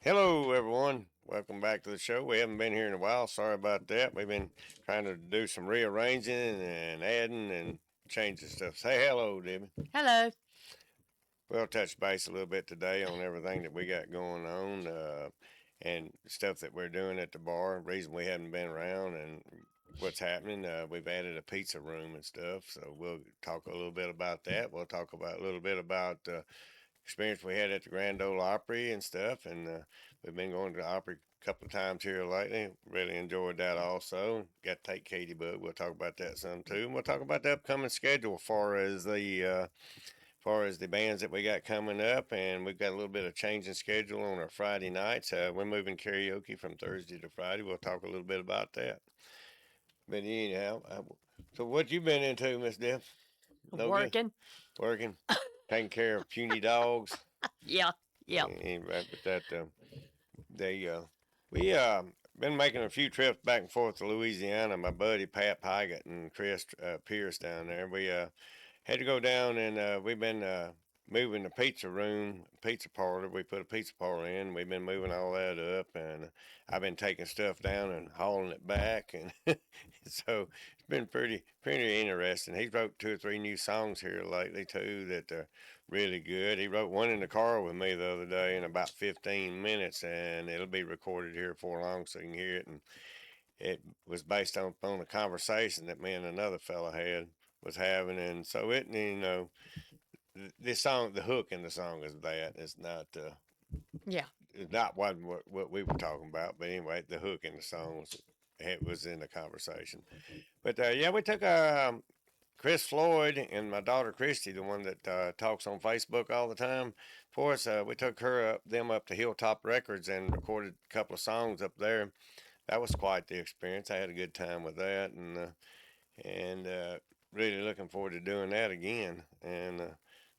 Hello, everyone. Welcome back to the show. We haven't been here in a while. Sorry about that. We've been trying to do some rearranging and adding and changing stuff. Say hello, Debbie. Hello. We'll touch base a little bit today on everything that we got going on and stuff that we're doing at the bar. Reason we haven't been around and what's happening. We've added a pizza room and stuff, so we'll talk a little bit about that. We'll talk about a little bit about experience we had at the Grand Ole Opry and stuff, and we've been going to the Opry a couple of times here lately. Really enjoyed that also. Got to take Katie Bug. We'll talk about that some too. And we'll talk about the upcoming schedule far as the bands that we got coming up, and we've got a little bit of change in schedule on our Friday nights. We're moving karaoke from Thursday to Friday. We'll talk a little bit about that. But anyhow, so what you been into, Miss Deb? No good. Working. Working, taking care of puny dogs. Yeah. Yeah. Anyway, but that they we been making a few trips back and forth to Louisiana. My buddy Pat Pygott and Chris Pierce down there. We had to go down and we've been moving the pizza room, pizza parlor. We put a pizza parlor in. We've been moving all that up, and I've been taking stuff down and hauling it back, and so it's been pretty interesting. He's wrote two or three new songs here lately too that are really good. He wrote one in the car with me the other day in about 15 minutes, and it'll be recorded here before long, so you can hear it. And it was based on a conversation that me and another fella had was having, and so this song, the hook in the song is that. Yeah. It's not what we were talking about, but anyway, the hook in the song was in the conversation. But yeah, we took Chris Floyd and my daughter Christy, the one that talks on Facebook all the time, for us. We took them up to Hilltop Records and recorded a couple of songs up there. That was quite the experience. I had a good time with that, and really looking forward to doing that again. And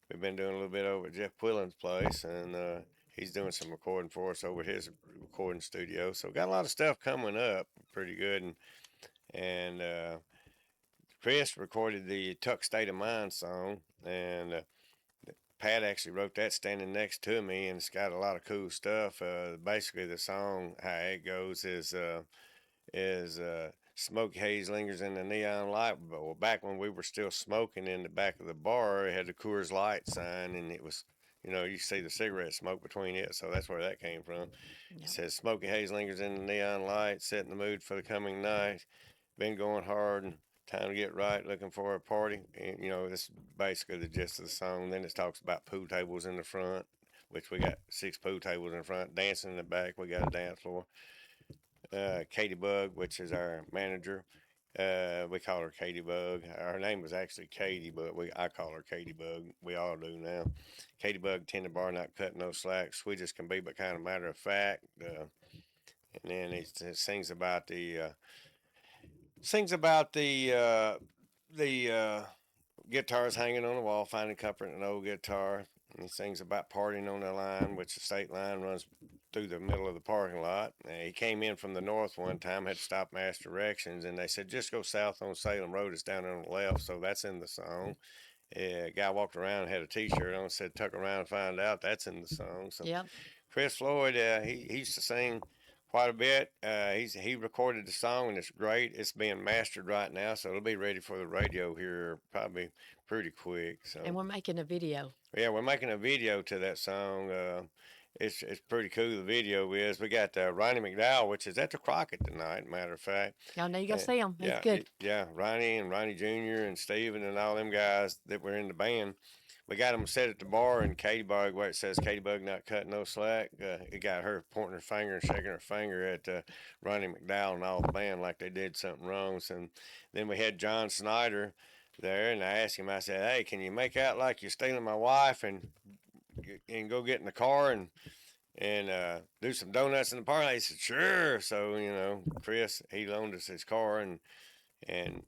we've been doing a little bit over at Jeff Quillen's place, and he's doing some recording for us over at his recording studio. So got a lot of stuff coming up, pretty good. And Chris recorded the Tuck State of Mind song, and Pat actually wrote that standing next to me, and it's got a lot of cool stuff. Basically, the song how it goes is smoke haze lingers in the neon light. Well, back when we were still smoking in the back of the bar, it had the Coors Light sign, and it was, you see the cigarette smoke between it, so that's where that came from. It Yeah. says, smoky haze lingers in the neon light, setting the mood for the coming night. Been going hard and time to get right, looking for a party. And, this is basically the gist of the song. Then it talks about pool tables in the front, which we got 6 pool tables in the front, dancing in the back. We got a dance floor. Katie Bug, which is our manager. We call her Katie Bug. Her name was actually Katie, but I call her Katie Bug. We all do now. Katie Bug, tend the bar, not cutting no slack. Sweet as can be, but kind of matter of fact. And then it sings about the guitars hanging on the wall, finding comfort in an old guitar. And he sings about partying on the line, which the state line runs through the middle of the parking lot. He came in from the north one time, had to stop and ask directions, and they said, just go south on Salem Road. It's down on the left, so that's in the song. A guy walked around and had a T-shirt on, said, tuck around and find out. That's in the song. So Yep. Chris Floyd, he used to sing quite a bit. He recorded the song and it's great. It's being mastered right now, so it'll be ready for the radio here probably pretty quick. And So we're making a video. yeah, we're making a video to that song. It's pretty cool. The video is we got Ronnie McDowell, which is at the Crockett tonight. Matter of fact, Y'all know you go and see him. He's yeah, good. yeah, Ronnie and Ronnie Jr. and Steven and all them guys that were in the band. We got them set at the bar, and Katie Bug, where it says Katie Bug not cutting no slack. It got her pointing her finger and shaking her finger at Ronnie McDowell and all the band like they did something wrong. So then we had John Snyder there, and I asked him, I said, hey, can you make out like you're stealing my wife and go get in the car and do some donuts in the park? He said, sure. So, Chris, he loaned us his car, and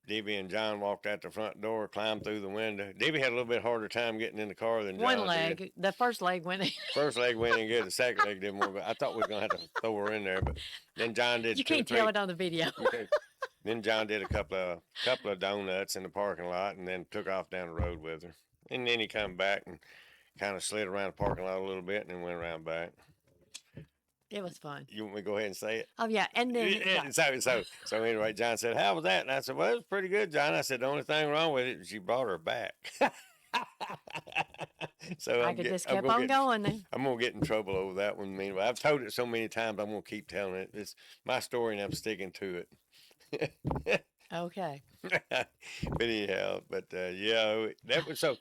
Debbie and John walked out the front door, climbed through the window. Debbie had a little bit harder time getting in the car than One John did. leg. The first leg went in. First leg went in good, the second leg didn't work. But I thought we were gonna have to throw her in there, but then John did You two or can't tell three. it on the video. Okay. Then John did a couple of donuts in the parking lot, and then took off down the road with her. And then he come back and kind of slid around the parking lot a little bit, and then went around back. It was fun. You want me to go ahead and say it? Oh yeah, and then Yeah, so anyway, John said, "How was that?" And I said, "Well, it was pretty good, John." I said, "The only thing wrong with it is you brought her back." So I could just kept on going then. I'm gonna get in trouble over that one. Meanwhile, I've told it so many times, I'm gonna keep telling it. It's my story, and I'm sticking to it. Okay. But anyhow, yeah, that was so.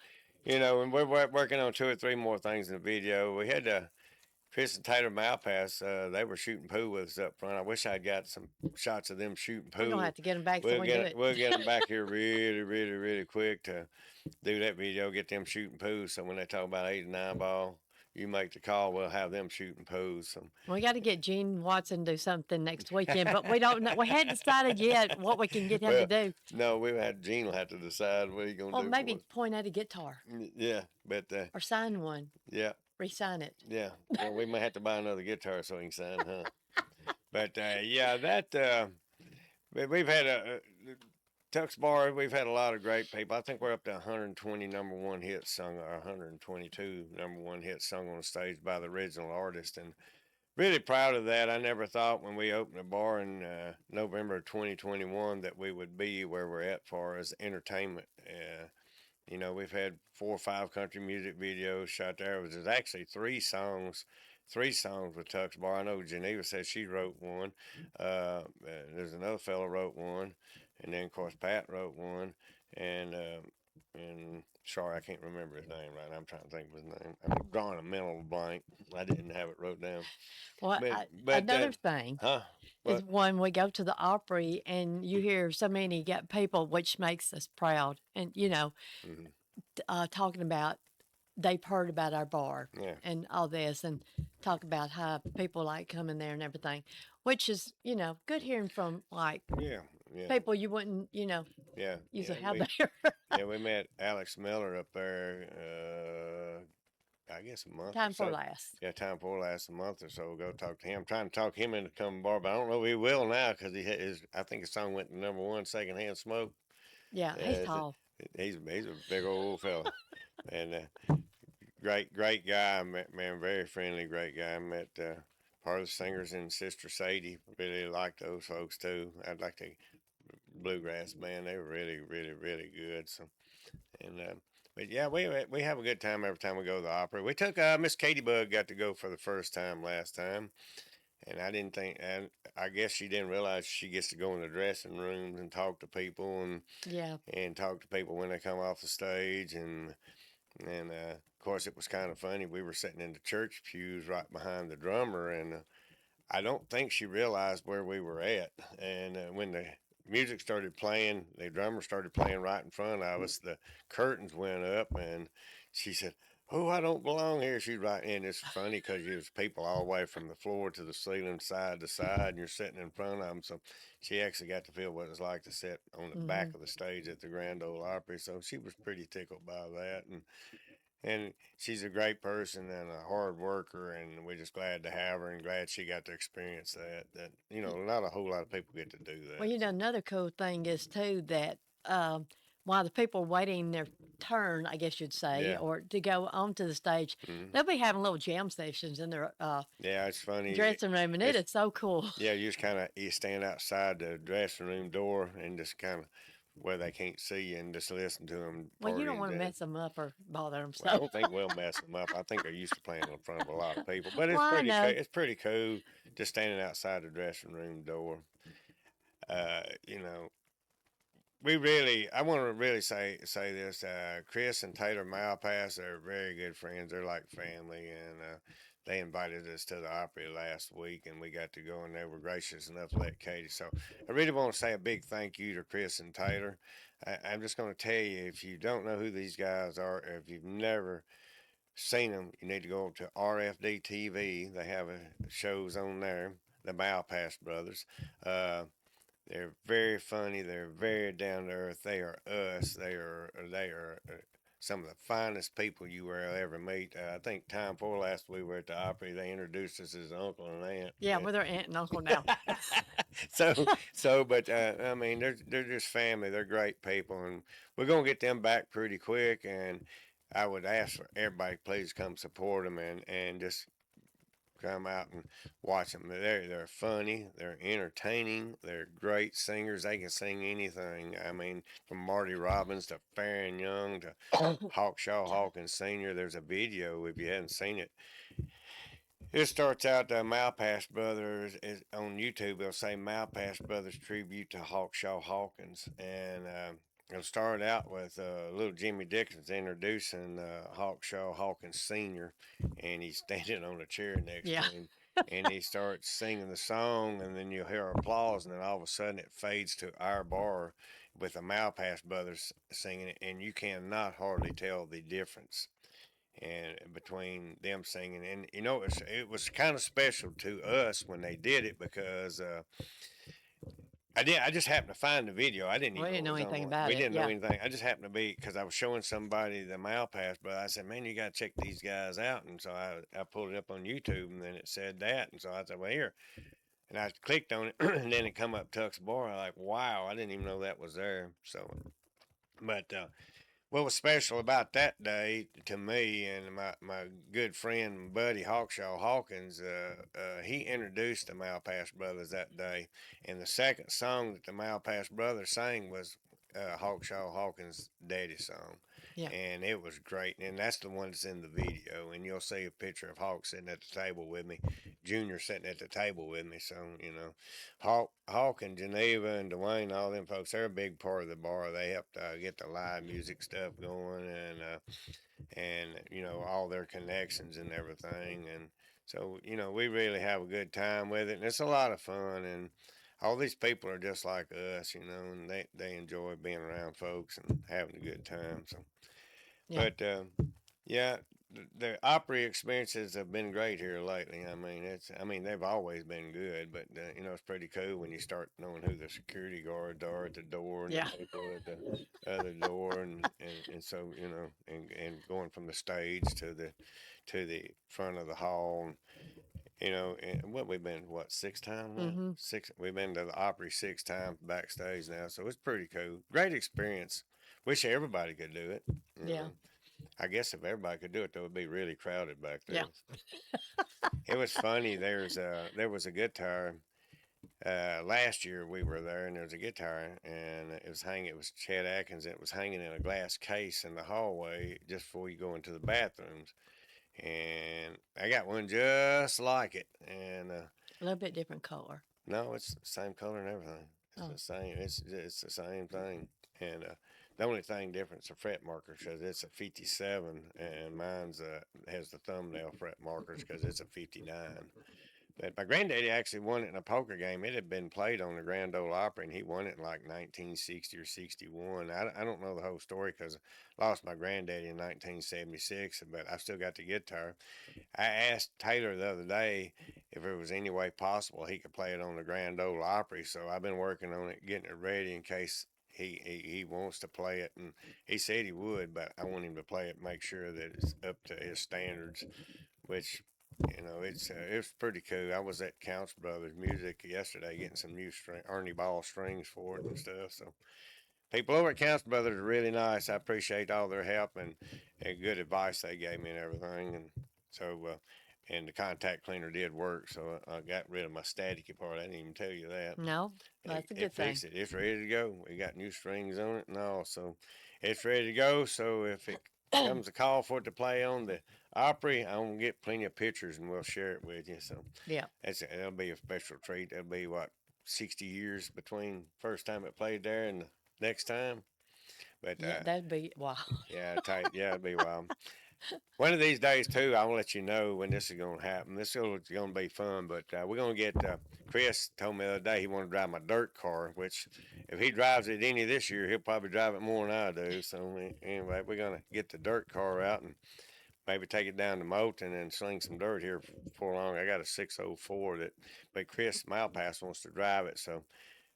And we're working on two or three more things in the video. We had Chris and Taylor Malpass, they were shooting pool with us up front. I wish I'd got some shots of them shooting We're gonna pool. have to get them back so we do it. We'll get them back here really, really, really quick to do that video. Get them shooting pool. So when they talk about 8 and 9 ball, you make the call. We'll have them shooting pools. So. We got to get Gene Watson to do something next weekend, but we don't know. We hadn't decided yet what we can get him to do. No, Gene will have to decide what he's gonna Well, do. maybe point at a guitar. Yeah, but or sign one. Yeah. Re-sign it. Yeah. Well, we might have to buy another guitar so he can sign, huh? But yeah, we've had Tux Bar. We've had a lot of great people. I think we're up to 120 number one hits sung, or 122 number one hits sung on the stage by the original artist, and really proud of that. I never thought when we opened the bar in November of 2021 that we would be where we're at far as entertainment. We've had 4 or 5 country music videos shot there. There's actually 3 songs with Tux Bar. I know Geneva said she wrote one. There's another fellow wrote one, and then of course Pat wrote one, and sorry, I can't remember his name right now. I'm trying to think of his name. I'm drawing a mental blank. I didn't have it wrote down. Well, another thing is when we go to the Opry and you hear so many people, which makes us proud, and talking about they've heard about our bar and all this, and talk about how people like coming there and everything, which is good hearing from people you wouldn't usually have there. Yeah, we met Alex Miller up there. I guess a month. Time for last. Yeah, time for last a month or so. Go talk to him. I'm trying to talk him into coming bar, but I don't know if he will now because I think his song went to number 1, Secondhand Smoke. Yeah, he's tall. He's a big old fella, and great guy. Man, very friendly, great guy. I met part of the singers in Sister Sadie. Really liked those folks too. I'd like to bluegrass band. They were really, really, really good. So, but yeah, we have a good time every time we go to the Opry. We took Miss Katie Bug got to go for the first time last time, and I didn't think, and I guess she didn't realize she gets to go in the dressing rooms and talk to people and talk to people when they come off the stage and of course it was kind of funny. We were sitting in the church pews right behind the drummer, and I don't think she realized where we were at, and when the music started playing, the drummer started playing right in front of us, the curtains went up, and she said, "Oh, I don't belong here." She's right, and it's funny because there's people all the way from the floor to the ceiling, side to side, and you're sitting in front of them. So she actually got to feel what it's like to sit on the back of the stage at the Grand Ole Opry. So she was pretty tickled by that, and she's a great person and a hard worker, and we're just glad to have her and glad she got to experience that. Not a whole lot of people get to do that. Well, another cool thing is too that while the people are waiting their turn, I guess you'd say, or to go onto the stage, they'll be having little jam sessions in their it's funny dressing room, and it is so cool. Yeah, you just you stand outside the dressing room door and just kind of where they can't see you and just listen to them. Well, you don't want to mess them up or bother them. So I don't think we'll mess them up. I think they're used to playing in front of a lot of people, but it's pretty cool just standing outside the dressing room door. I want to really say this. Chris and Taylor Malpass are very good friends. They're like family, and they invited us to the Opry last week, and we got to go, and they were gracious enough to let Katie. So I really want to say a big thank you to Chris and Taylor. I'm just going to tell you, if you don't know who these guys are, or if you've never seen them, you need to go to RFD TV. They have shows on there, the Malpass brothers. They're very funny. They're very down to earth. They are us. They are some of the finest people you will ever meet. I think time before last we were at the Opry, they introduced us as uncle and aunt. Yeah, we're their aunt and uncle now. But I mean, they're just family. They're great people, and we're gonna get them back pretty quick. And I would ask for everybody, please come support them and just come out and watch them. They're funny, they're entertaining, they're great singers. They can sing anything. I mean, from Marty Robbins to Farron Young to Hawkshaw Hawkins Sr. There's a video, if you haven't seen it. It starts out Malpass Brothers is on YouTube. They'll say Malpass Brothers tribute to Hawkshaw Hawkins, and it'll start out with little Jimmy Dixon's introducing Hawkshaw Hawkins Sr., and he's standing on a chair next to Yeah. him, and he starts singing the song, and then you'll hear applause, and then all of a sudden it fades to our bar with the Malpass Brothers singing it, and you cannot hardly tell the difference and between them singing. And it was kind of special to us when they did it because I just happened to find the video. I didn't We even know didn't it know was anything on. about We it. didn't know Yeah. anything. I just happened to be because I was showing somebody the Malpass, but I said, "Man, you got to check these guys out." And so I pulled it up on YouTube, and then it said that, and so I said, "Well, here." And I clicked on it, and then it come up Tuck's Bar. I'm like, wow, I didn't even know that was there. So, but what was special about that day to me and my good friend and buddy Hawkshaw Hawkins, he introduced the Malpass Brothers that day. And the second song that the Malpass Brothers sang was Hawkshaw Hawkins' daddy song. Yeah. And it was great. And that's the one that's in the video. And you'll see a picture of Hawk sitting at the table with me, Junior sitting at the table with me. So, Hawk and Geneva and Dwayne, all them folks, they're a big part of the bar. They helped get the live music stuff going and all their connections and everything. And so, we really have a good time with it. And it's a lot of fun. And all these people are just like us, and they enjoy being around folks and having a good time. So, Yeah. but yeah, the Opry experiences have been great here lately. I mean they've always been good, but it's pretty cool when you start knowing who the security guards are at the door and Yeah. the people at the other door, and so and going from the stage to the front of the hall. And what we've been, what, 6 times now? Mm-hmm. Six. We've been to the Opry 6 times backstage now, so it's pretty cool. Great experience. Wish everybody could do it. You Yeah. know. I guess if everybody could do it, though, it'd be really crowded back Yeah. there. It was funny. There was a guitar. Last year we were there, and there was a guitar, and it was hanging. It was Chet Atkins. And it was hanging in a glass case in the hallway just before you go into the bathrooms. And I got one just like it, and A little bit different color. no, it's the same color and everything. It's Oh. the same. It's the same thing. And the only thing different is the fret markers because it's a 57, and mine's has the thumbnail fret markers because it's a 59. But my granddaddy actually won it in a poker game. It had been played on the Grand Ole Opry, and he won it in like 1960 or 61. I don't know the whole story because I lost my granddaddy in 1976, but I still got the guitar. I asked Taylor the other day if there was any way possible he could play it on the Grand Ole Opry, so I've been working on it, getting it ready in case he wants to play it, and he said he would, but I want him to play it, make sure that it's up to his standards, which it's pretty cool. I was at Counts Brothers Music yesterday getting some new Ernie Ball strings for it and stuff. So people over at Counts Brothers are really nice. I appreciate all their help and good advice they gave me and everything. And so and the contact cleaner did work, so I got rid of my staticky part. I didn't even tell you that. No, It, that's a it good thing. fixed it. It's ready to go. We got new strings on it and all, so it's ready to go. So if it comes a call for it to play on the Opry, I'm gonna get plenty of pictures and we'll share it with you. So Yeah. that'll be a special treat. That'll be what 60 years between first time it played there and the next time. But Yeah. That'd be wow. yeah, tight. Yeah, it'll be wild. One of these days, too, I'll let you know when this is going to happen. This is going to be fun, but we're going to get. Chris told me the other day he wanted to drive my dirt car, which if he drives it any this year, he'll probably drive it more than I do. So, anyway, we're going to get the dirt car out and maybe take it down to Moulton and sling some dirt here before long. I got a 604 but Chris Malpass wants to drive it. So,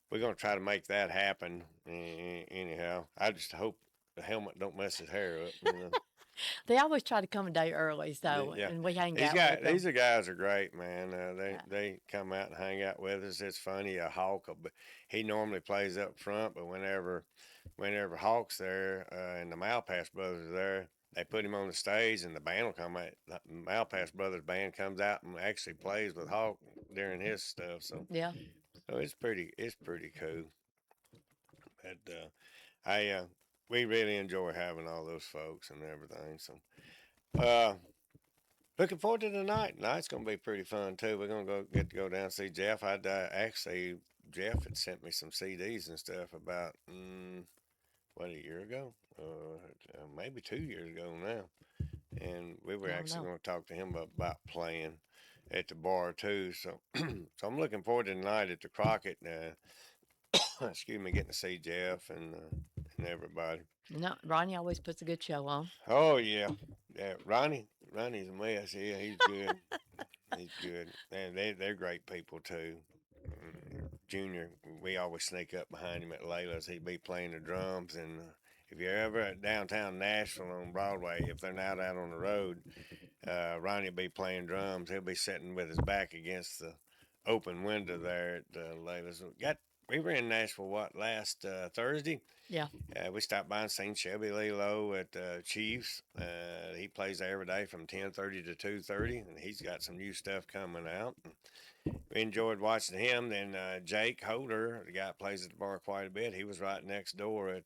we're going to try to make that happen. Anyhow, I just hope the helmet don't mess his hair up. They always try to come a day early, so Yeah, and we hang these out guys, with them. guys are great, man. They Yeah. they come out and hang out with us. It's funny. Hawk, but he normally plays up front, but whenever Hawk's there and the Malpass brothers are there, they put him on the stage, and the band will come out. The Malpass Brothers band comes out and actually plays with Hawk during his stuff. Yeah. So it's pretty cool. But I we really enjoy having all those folks and everything. So looking forward to the night. Night's gonna be pretty fun too. We're gonna get to go down and see Jeff. I'd actually Jeff had sent me some CDs and stuff about what, a year ago, maybe 2 years ago now, and we were I don't actually know. going to talk to him about playing at the bar too. So so I'm looking forward to tonight at the Crockett. Excuse me, getting to see Jeff and everybody. No, Ronnie always puts a good show on. Oh yeah, yeah. Ronnie's a mess. Yeah, he's good. He's good, and they're great people too. Junior, we always sneak up behind him at Layla's. He'd be playing the drums, and if you're ever at downtown Nashville on Broadway, if they're not out on the road, Ronnie'll be playing drums. He'll be sitting with his back against the open window there at Layla's. We were in Nashville last Thursday. Yeah. We stopped by and seen Shelby Lee Lowe at Chiefs. He plays there every day from 10:30 to 2:30, and he's got some new stuff coming out. We enjoyed watching him. Then Jake Holder, the guy that plays at the bar quite a bit, he was right next door at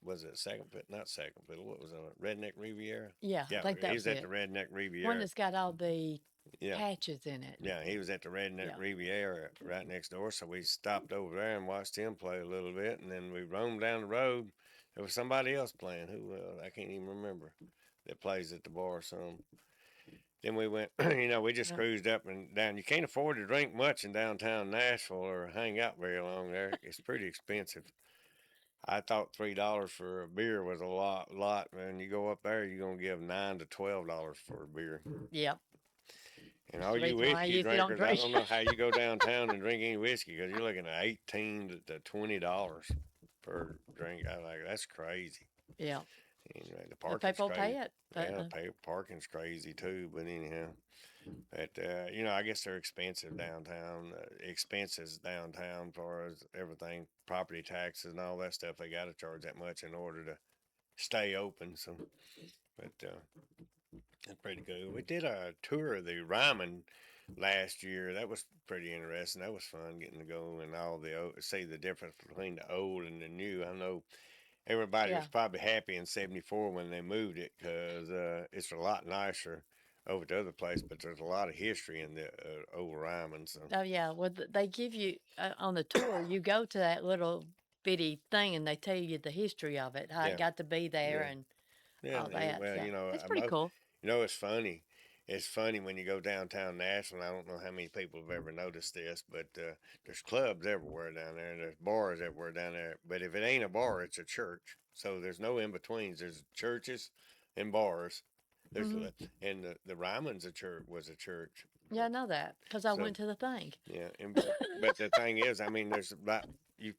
was it Second Fiddle? Not Second Fiddle. What was it? Redneck Riviera. Yeah, I Yeah, think that he was was at the it. Redneck One Riviera. that's got all the Yeah, patches in it. yeah, he was at the Redneck Yeah. Riviera right next door. So we stopped over there and watched him play a little bit, and then we roamed down the road. There was somebody else playing who I can't even remember that plays at the bar. So then we went, we just Yeah. cruised up and down. You can't afford to drink much in downtown Nashville or hang out very long there. It's pretty expensive. I thought $3 for a beer was a lot. Man, you go up there, you're gonna give $9 to $12 for a beer. Yep. And That's all the you reason why I whiskey usually don't drinkers, I drink. don't know how you go downtown and drink any whiskey because you're looking at $18 to $20 per drink. I like that's crazy. Yeah. Anyway, the The parking's people crazy. pay it. Yeah, parking's crazy too. But anyhow, but I guess they're expensive downtown. Expenses downtown, as far as everything, property taxes and all that stuff. They got to charge that much in order to stay open. So, but that's pretty cool. We did a tour of the Ryman last year. That was pretty interesting. That was fun getting to go and see the difference between the old and the new. I know everybody Yeah. was probably happy in '74 when they moved it because it's a lot nicer over to other place, but there's a lot of history in the old Ryman. So Oh yeah. Well, they give you on the tour. You go to that little bitty thing, and they tell you the history of it, how it yeah, got to be there, yeah, and yeah. all that. Well, So it's pretty cool. it's funny. It's funny when you go downtown Nashville. I don't know how many people have ever noticed this, but there's clubs everywhere down there, and there's bars everywhere down there. But if it ain't a bar, it's a church. So there's no in betweens. There's churches and bars. There's Hmm. and the Ryman's a church was a church. Yeah, I know that because I So went to the thing. yeah, but the thing is, I mean, there's about if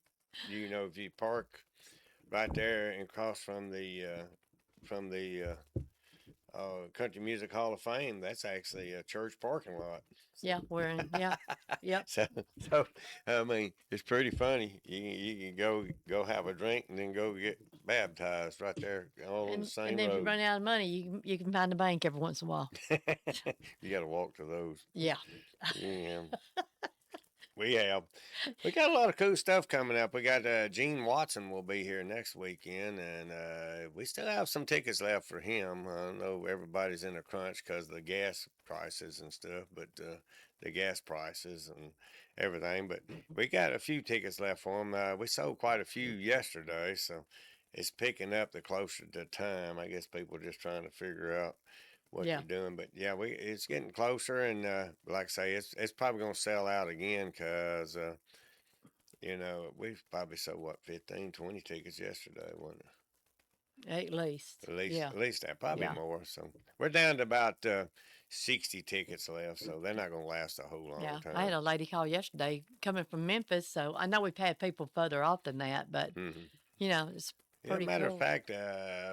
you park right there and across from the Country Music Hall of Fame, that's actually a church parking lot. Yeah, we're in. Yeah, yep. So, so I mean, it's pretty funny. You can go have a drink and then go get baptized right there, all on the And same then if you road. run out of money, you can find a bank every once in a while. You got to walk to those. Yeah. Yeah. We have. We got a lot of cool stuff coming up. We got Gene Watson will be here next weekend, and we still have some tickets left for him. I know everybody's in a crunch because of the gas prices and stuff, but the gas prices and everything. But we got a few tickets left for him. We sold quite a few yesterday, so it's picking up the closer to time. I guess people are just trying to figure out what Yeah. they're doing. But yeah, it's getting closer, and like I say, it's probably gonna sell out again because we've probably sold what 15, 20 tickets yesterday, wasn't it? At least. Yeah. At least that, probably Yeah. more. So we're down to about 60 tickets left, so they're not gonna last a whole long Yeah. time. I had a lady call yesterday coming from Memphis, so I know we've had people further off than that, but Hmm. it's Yeah, pretty matter of cool. fact,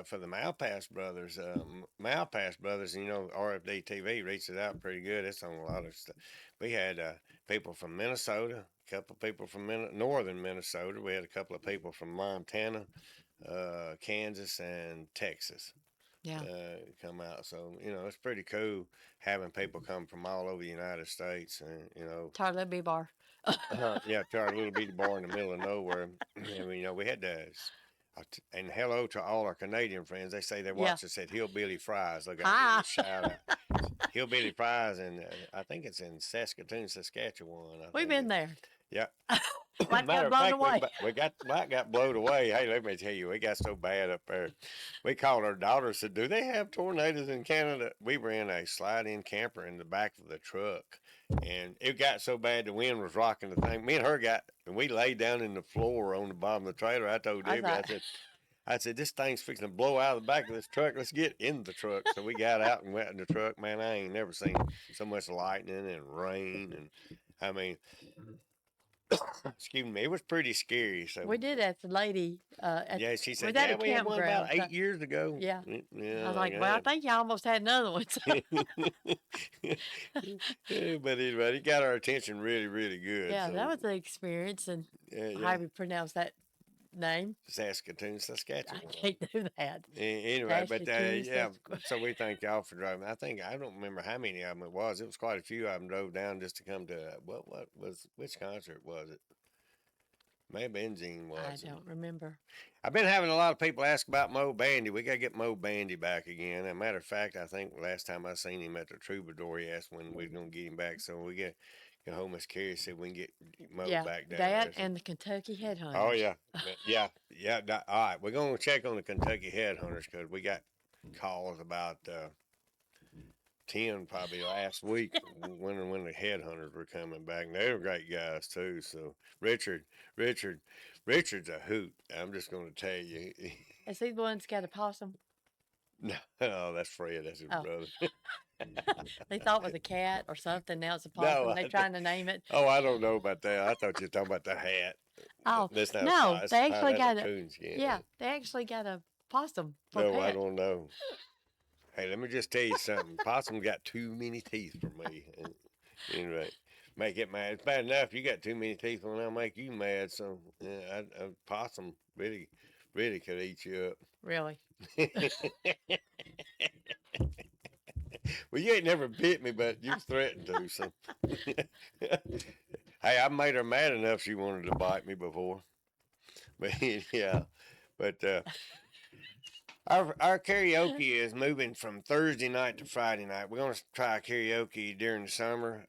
for the Malpass brothers, RFD TV reached it out pretty good. It's on a lot of stuff. We had people from Minnesota, a couple of people from northern Minnesota. We had a couple of people from Montana, Kansas, and Texas. Yeah. come out. So it's pretty cool having people come from all over the United States, and Tarlet Bee Bar. yeah, to our little bitty bar in the middle of nowhere. And we had to. And hello to all our Canadian friends. They say they Yeah. watch us at Hillbilly Fries. Look, I give you Hi. a shout out. Hillbilly Fries, and I think it's in Saskatoon, Saskatchewan. I We've think been it. there. Yeah. Like got Matter of blown fact, away. we got Mike got blown away. Hey, let me tell you, we got so bad up there. We called our daughter. Said, "Do they have tornadoes in Canada?" We were in a slide-in camper in the back of the truck, and it got so bad the wind was rocking the thing. Me and her and we laid down in the floor on the bottom of the trailer. I told I Debbie, thought, I said, this thing's fixing to blow out of the back of this truck. Let's get in the truck. So we got out and went in the truck. Man, I ain't never seen so much lightning and rain. And I mean, excuse me, it was pretty scary. So we did ask the lady yeah, she was said, at a yeah, we had one about campground. So, 8 years ago. yeah. I Yeah, was like like, well, I that. think you almost had another one. So, But anyway, it got our attention really, really good. yeah, that So was the experience. And yeah, how do you pronounce that name? Saskatoon, I Saskatchewan. can't do that. Anyway, but Saskatoon, yeah, Saskatchewan. so we thank y'all for driving. I don't remember how many of them it was. It was quite a few of them drove down just to come to what was which concert was it? Maybe Benzine I was. don't remember. I've been having a lot of people ask about Mo Bandy. We got to get Mo Bandy back again. As a matter of fact, I think last time I seen him at the Troubadour, he asked when we are gonna get him back. So we get home. Miss Carrie said we can get Mo Yeah, back down that there. So. and the Kentucky Oh Headhunters. yeah, yeah. All right, we're gonna check on the Kentucky Headhunters because we got calls about 10 probably last week when the headhunters were coming back. And they were great guys too. So Richard, Richard, Richard's a hoot. I'm just going to tell you. Is he the one that's got a possum? No, oh, that's Fred. That's his Oh, brother. they thought it was a cat or something. Now it's a No, possum. They're trying to name it. oh, I don't know about that. I thought you were talking about the hat. Oh, That's not a no, pot. they actually That's a got a, coonskin. yeah, they actually got a possum for No, I pet. don't know. Hey, let me just tell you something. Possum got too many teeth for me. Anyway, make it mad. It's bad enough you got too many teeth when I make you mad. So yeah, a possum really, really could eat you Really? up. Well, you ain't never bit me, but you've threatened to. So, hey, I made her mad enough she wanted to bite me before. But yeah, but our karaoke is moving from Thursday night to Friday night. We're going to try karaoke during the summer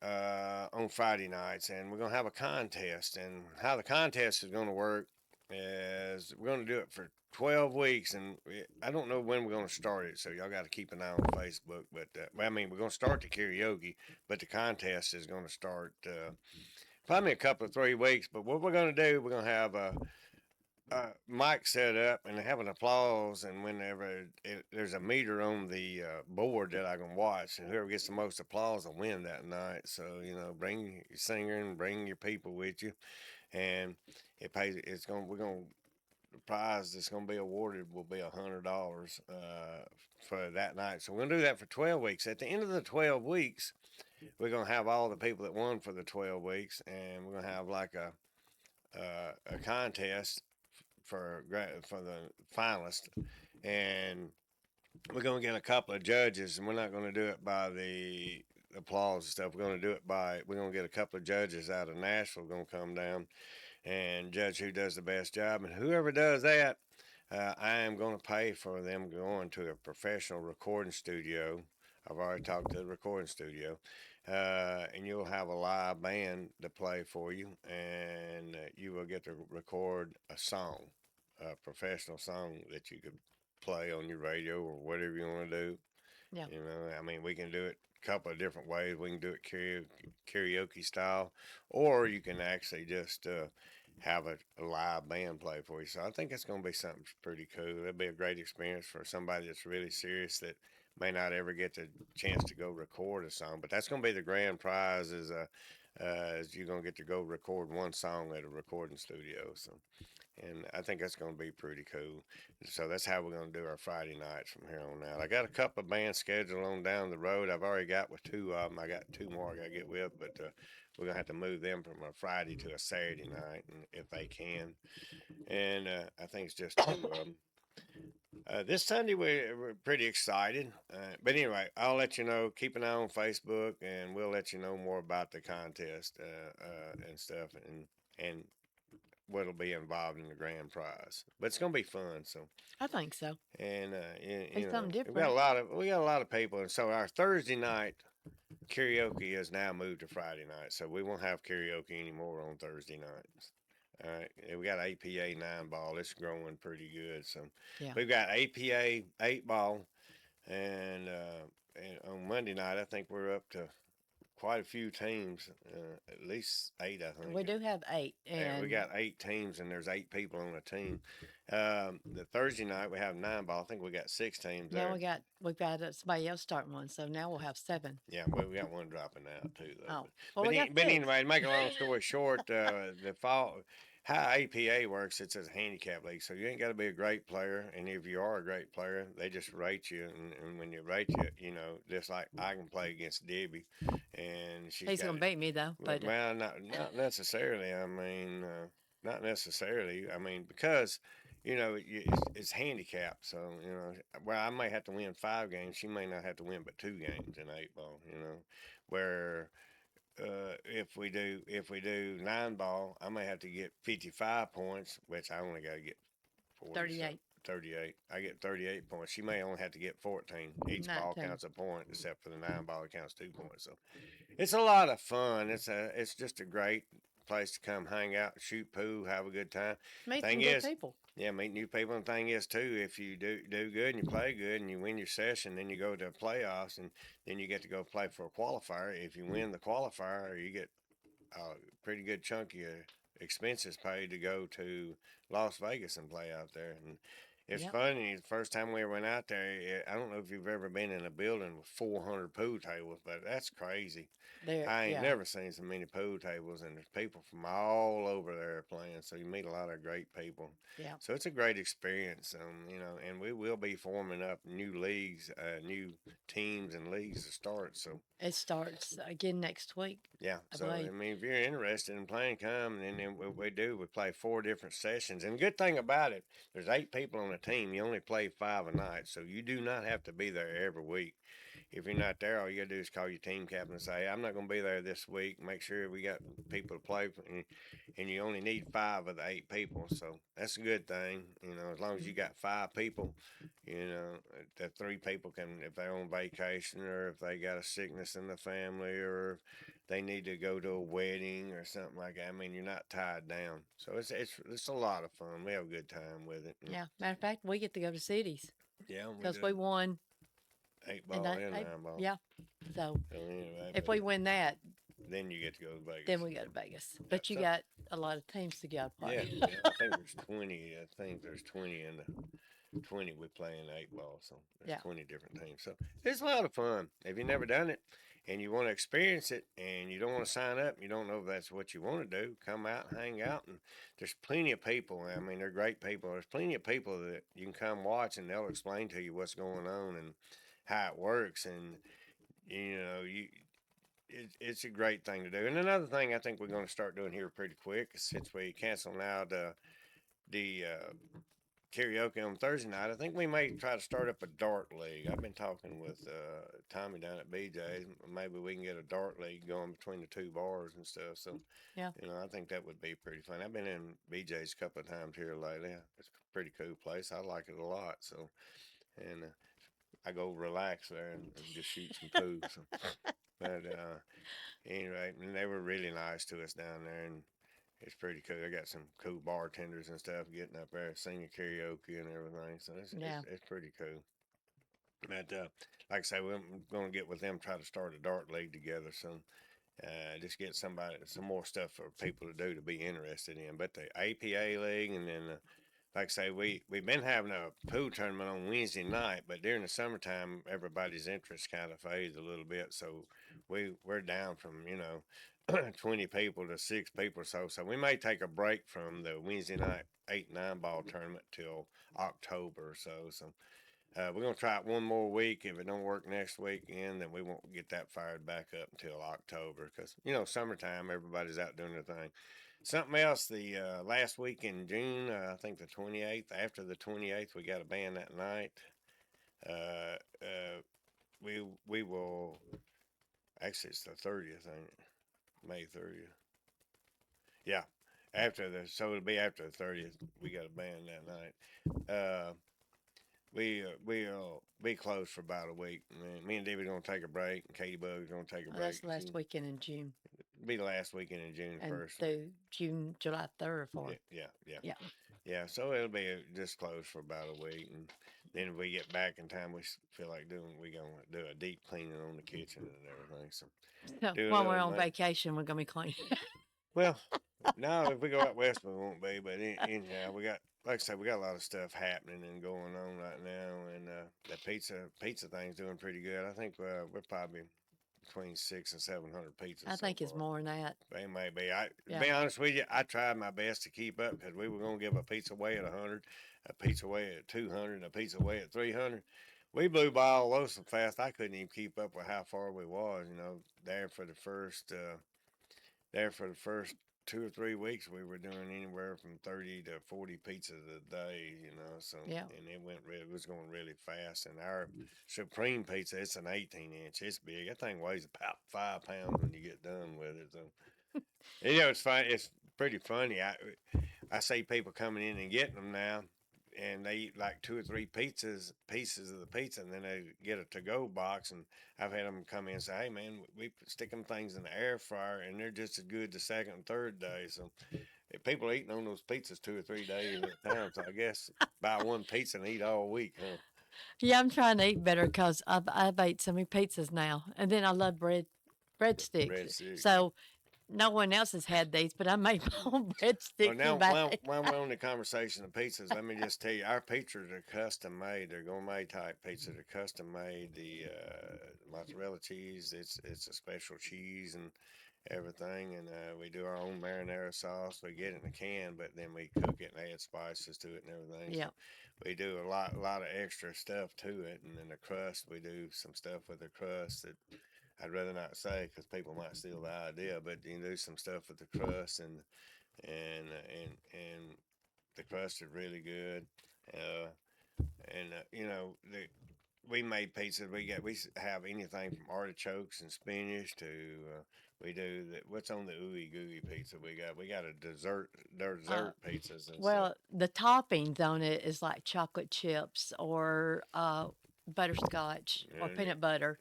on Friday nights, and we're going to have a contest. And how the contest is going to work is we're going to do it for 12 weeks, and I don't know when we're going to start it, so y'all got to keep an eye on Facebook. But I mean, we're going to start the karaoke, but the contest is going to start probably a couple of 3 weeks. But what we're going to do, we're going to have a mic set up and have an applause, and whenever there's a meter on the board that I can watch, and whoever gets the most applause will win that night. So bring your singer and bring your people with you, and it pays. We're gonna the prize that's gonna be awarded will be $100 for that night. So we're gonna do that for 12 weeks. At the end of the 12 weeks, we're gonna have all the people that won for the 12 weeks, and we're gonna have like a contest for the finalists, and we're gonna get a couple of judges, and we're not gonna do it by the applause and stuff. We're gonna get a couple of judges out of Nashville gonna come down and judge who does the best job, and whoever does that, I am gonna pay for them going to a professional recording studio. I've already talked to the recording studio, and you'll have a live band to play for you, and you will get to record a song, a professional song that you could play on your radio or whatever you want to do. Yeah. I mean, we can do it a couple of different ways. We can do it karaoke style, or you can actually just have a live band play for you. So I think it's going to be something pretty cool. It'll be a great experience for somebody that's really serious that may not ever get the chance to go record a song. But that's going to be the grand prize is you're going to get to go record one song at a recording studio. So and I think that's going to be pretty cool. So that's how we're going to do our Friday nights from here on out. I got a couple of bands scheduled on down the road. I've already got with two of them. I got two more I got to get with, but we're going to have to move them from a Friday to a Saturday night, and if they can. And I think it's just two of them. This Sunday we're pretty excited. But anyway, I'll let you know. Keep an eye on Facebook, and we'll let you know more about the contest and stuff, and what'll be involved in the grand prize. But it's gonna be fun. So I think so. and It's something we got a different. lot of people, and so our Thursday night karaoke has now moved to Friday night, so we won't have karaoke anymore on Thursday nights. All right, we got APA 9 ball. It's growing pretty good. So Yeah. we've got APA 8 ball, and on Monday night I think we're up to quite a few teams, at least 8, I think. We do have 8, Yeah, we and got 8 teams, and there's 8 people on a team. The Thursday night we have 9 ball. I think we got 6 teams now there. we've got somebody else starting one, so now we'll have 7. Yeah, but we got one dropping out too, though. Oh, well, we got But 6. anyway, to make a long story short, the fall how APA works, it's a handicap league, so you ain't got to be a great player, and if you are a great player, they just rate you, and when you rate you, just like I can play against Debbie, and she's He's got gonna beat me though, but well, not necessarily. I mean, not necessarily. I mean, because it's handicapped. So well, I may have to win 5 games. She may not have to win but 2 games in 8 ball. Where if we do 9 ball, I may have to get 55 points, which I only got to get 40. 38, 38. I get 38 points. She may only have to get 14. Each ball 19. counts a point, except for the 9 ball, it counts 2 points. So it's a lot of fun. It's just a great place to come hang out, shoot pool, have a good time. Meet some Thing good is, people. yeah, meet new people. And the thing is too, if you do good and you play good and you win your session, then you go to playoffs and then you get to go play for a qualifier. If you win the qualifier, you get a pretty good chunk of your expenses paid to go to Las Vegas and play out there. And it's Yep. funny. The first time we went out there, I don't know if you've ever been in a building with 400 pool tables, but that's crazy. There, I ain't yeah, never seen so many pool tables, and there's people from all over there playing. So you meet a lot of great people. yeah. So it's a great experience, and we will be forming up new leagues, new teams and leagues to start. So It starts again next week, yeah, I so I believe. mean, if you're interested in playing, come, and then we play 4 different sessions. And the good thing about it, there's 8 people on a team. You only play 5 a night, so you do not have to be there every week. If you're not there, all you gotta do is call your team captain and say, "I'm not gonna be there this week. Make sure we got people to play, and you only need 5 of the 8 people." So that's a good thing, as long as you got 5 people, the 3 people can, if they're on vacation or if they got a sickness in the family or they need to go to a wedding or something like that. I mean, you're not tied down, so it's a lot of fun. We have a good time with it. Yeah. Matter of fact, we get to go to cities Yeah, we because do we won, eight and ball and 9 ball. yeah. So So anyway, if we win that, then you get to go to then Vegas. we go to Vegas. Yep. But you So got a lot of teams to go yeah, play. yeah, I think there's 20. I think there's 20 in the 20 we play in 8 ball. So there's Yeah. 20 different teams. So it's a lot of fun. If you've never done it and you want to experience it and you don't want to sign up, you don't know if that's what you want to do, come out and hang out. And there's plenty of people. I mean, they're great people. There's plenty of people that you can come watch and they'll explain to you what's going on and how it works. And you it's a great thing to do. And another thing I think we're going to start doing here pretty quick, since we cancel now the karaoke on Thursday night. I think we may try to start up a dart league. I've been talking with Tommy down at BJ's. Maybe we can get a dart league going between the 2 bars and stuff. So, Yeah. I think that would be pretty fun. I've been in BJ's a couple of times here lately. It's a pretty cool place. I like it a lot. So, and I go relax there and just shoot some pool. So, but anyway, and they were really nice to us down there, and it's pretty cool. They got some cool bartenders and stuff getting up there singing karaoke and everything. So Yeah. it's pretty cool. But like I say, we're going to get with them, try to start a dart league together. So just get some more stuff for people to do to be interested in. But the APA league, and then like I say, we've been having a pool tournament on Wednesday night, but during the summertime, everybody's interest kind of fades a little bit. So we're down from 20 people to 6 people or so. So we may take a break from the Wednesday night 8 9 ball tournament till October or so. So We're gonna try it one more week. If it don't work next weekend, then we won't get that fired back up until October, because summertime, everybody's out doing their thing. Something else, the last week in June, I think the 28th. After the 28th, we got a band that night. Uh, uh, we will actually it's the 30th, ain't it? May 30th. Yeah, it'll be after the 30th. We got a band that night. We'll be closed for about a week. Me and Debbie's gonna take a break, and Katie Bug's gonna take a Oh, break. that's the last weekend in June. Be the last weekend in June And first. through June, July 3rd or 4th. Yeah. Yeah. Yeah, so it'll be just closed for about a week, and then if we get back in time, we feel like doing, we gonna do a deep cleaning on the kitchen and everything. So So do a while we're little on vacation, we're gonna be clean. well, no, if we go out west, we won't be. But anyhow, we got, like I said, we got a lot of stuff happening and going on right now, and the pizza thing's doing pretty good. I think we're probably between 600 and 700 pizzas I so think it's far. more than that. They may be. To Yeah. be honest with you, I tried my best to keep up, because we were gonna give a pizza away at 100, a pizza away at 200, and a pizza away at 300. We blew by all those so fast I couldn't even keep up with how far we was. There for the first. There for the first 2 or 3 weeks, we were doing anywhere from 30 to 40 pizzas a day, so, Yeah. and it was going really fast. And our Supreme pizza, it's an 18-inch. It's big. That thing weighs about 5 pounds when you get done with it. So, it's fun. It's pretty funny. I see people coming in and getting them now, and they eat like 2 or 3 pieces of the pizza, and then they get a to-go box. And I've had them come in and say, "Hey, man, we stick them things in the air fryer, and they're just as good the second and third day." So if people are eating on those pizzas 2 or 3 days at a time, so I guess buy one pizza and eat all week, huh? Yeah, I'm trying to eat better because I've ate so many pizzas now, and then I love breadsticks. Breadsticks. So no one else has had these, but I made my own Well, breadsticks now and bag. while we're on the conversation of pizzas, let me just tell you, our pizzas are custom made. They're gourmet type pizzas. They're custom made. The mozzarella cheese, it's a special cheese and everything, and we do our own marinara sauce. We get it in a can, but then we cook it and add spices to it and everything. Yeah. So we do a lot of extra stuff to it, and then the crust, we do some stuff with the crust that I'd rather not say, because people might steal the idea. But you do some stuff with the crust, and the crust is really good. Uh, we made pizza. We have anything from artichokes and spinach to we do what's on the ooey gooey pizza. We got a dessert pizzas and stuff. Well, the toppings on it is like chocolate chips or butterscotch or And, peanut butter.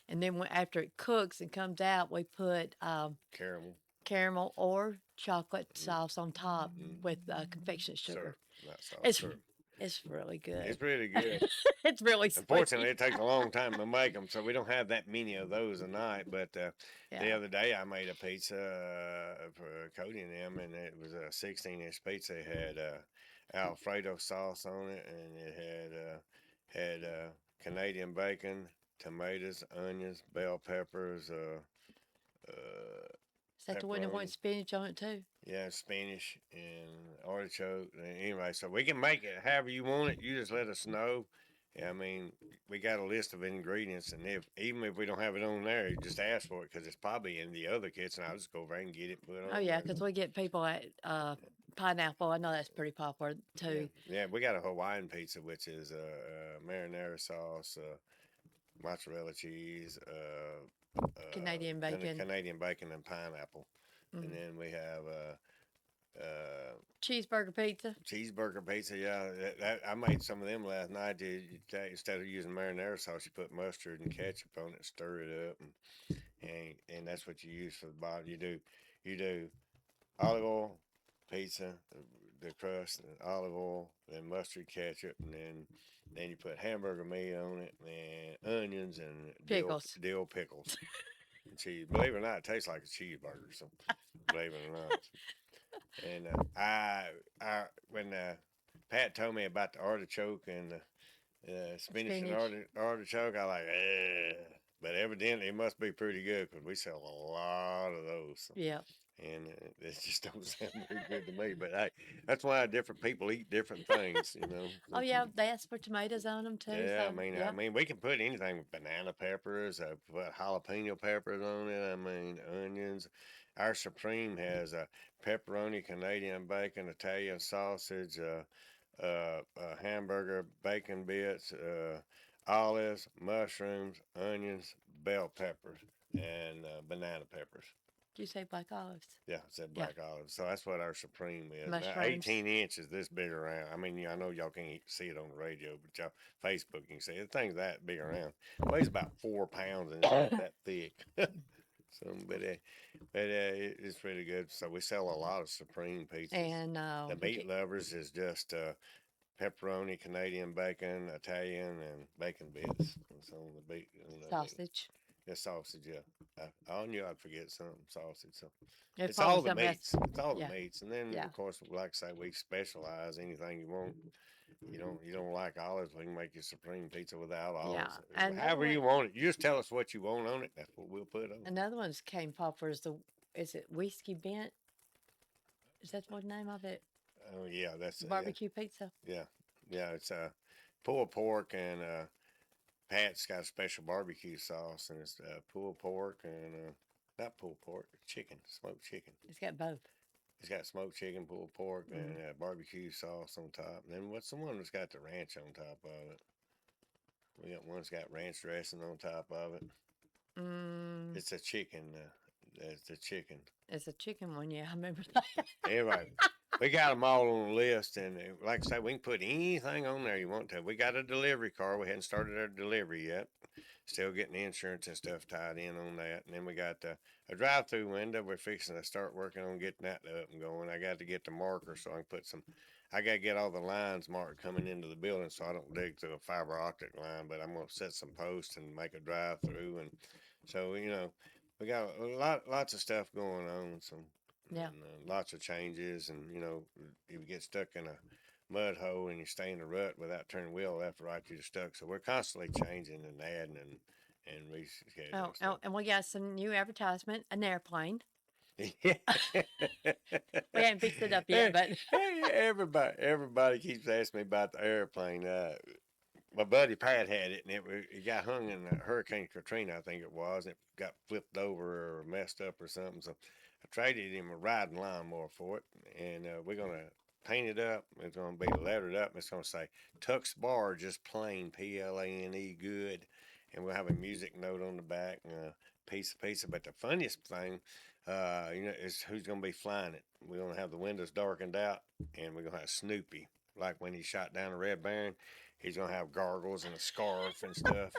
And then after it cooks and comes out, we put caramel caramel or chocolate sauce on top with confectionate sugar. syrup, not sauce It's syrup. it's really good. It's really good. It's really sweet. Unfortunately, it takes a long time to make them, so we don't have that many of those a night. But the Yeah. other day, I made a pizza for Cody and them, and it was a 16-inch pizza. It had Alfredo sauce on it, and it had Canadian bacon, tomatoes, onions, bell peppers, Is that the one that pepperoni. wants spinach on it too? Yeah, spinach and artichoke. And anyway, so we can make it however you want it. You just let us know. I mean, we got a list of ingredients, and even if we don't have it on there, you just ask for it, because it's probably in the other kitchen. I'll just go over and get it, put it on. Oh yeah, there. because we get people at pineapple. I know that's pretty popular too. Yeah, we got a Hawaiian pizza, which is marinara sauce, mozzarella cheese, Canadian bacon. Canadian bacon and pineapple. Mm. And then we have cheeseburger pizza. Cheeseburger pizza, yeah. I made some of them last night. Instead of using marinara sauce, you put mustard and ketchup on it, stir it up, and that's what you use for the bottom. You do olive oil, pizza, the crust, and olive oil, then mustard, ketchup, and then you put hamburger meat on it, and onions and Pickles. dill pickles, and cheese. Believe it or not, it tastes like a cheeseburger. So believe it or not. And when Pat told me about the artichoke and the spinach and artichoke, I like, but evidently it must be pretty good, because we sell a lot of those. So. Yeah. and it just don't sound very good to me. But hey, that's why different people eat different things, you know. Oh yeah, they asked for tomatoes on them too. Yeah, So I yeah, mean, we can put anything with banana peppers, put jalapeno peppers on it. I mean, onions. Our Supreme has pepperoni, Canadian bacon, Italian sausage, hamburger, bacon bits, olives, mushrooms, onions, bell peppers, and banana peppers. did you say black olives? Yeah, it's that Yeah, black olive. So that's what our Supreme is. Now, mushrooms. 18 inches, this big around. I mean, I know y'all can't see it on the radio, but y'all Facebook you can see it. The thing's that big around. Weighs about 4 pounds and it's about that thick. So, it's really good. So we sell a lot of Supreme pizzas. And The what you meat lovers is just pepperoni, Canadian bacon, Italian, and bacon bits. It's on the beat. sausage? Yeah, sausage. Yeah, I knew I'd forget something. Sausage. So If it's probably all the something else. meats. It's all the Yeah, meats, and then yeah, of course, like I say, we specialize anything you want. You don't like olives, we can make you supreme pizza without yeah. olives. Another However one, you want it, you just tell us what you want on it. That's what we'll put on it. another one's came popular is the is it whiskey bent? Is that what the name of it? Oh yeah, that's yeah, Barbecue pizza. yeah, yeah. It's pulled pork and Pat's got a special barbecue sauce, and it's pulled pork and not pulled pork, chicken, smoked chicken. It's got both. It's got smoked chicken, pulled pork, Mm. and barbecue sauce on top. And then what's the one that's got the ranch on top of it? We got one that's got ranch dressing on top of it. Mm, It's a chicken. It's a chicken. it's a chicken one. Yeah, I remember that. Anyway, we got them all on the list, and like I say, we can put anything on there you want to. We got a delivery car. We hadn't started our delivery yet. Still getting the insurance and stuff tied in on that. And then we got a drive-through window. We're fixing to start working on getting that up and going. I got to get the marker so I can put some. I got to get all the lines marked coming into the building so I don't dig through a fiber optic line. But I'm gonna set some posts and make a drive-through, and so we got lots of stuff going on. So Yeah. and lots of changes, and if you get stuck in a mud hole and you stay in the rut without turning wheel left or right, you're stuck. So we're constantly changing and adding and Oh, rescheduling oh, stuff. and we got some new advertisement, an airplane. Yeah. We haven't fixed it up yet, but Everybody keeps asking me about the airplane. My buddy Pat had it, and it got hung in Hurricane Katrina, I think it was. It got flipped over or messed up or something. So I traded him a riding lawnmower for it, and we're gonna paint it up. It's gonna be lettered up. And it's gonna say Tux Bar, just plain PLANE, good, and we'll have a music note on the back, piece. But the funniest thing, is who's gonna be flying it. We're gonna have the windows darkened out, and we're gonna have Snoopy, like when he shot down the Red Baron. He's gonna have gargles and a scarf and stuff,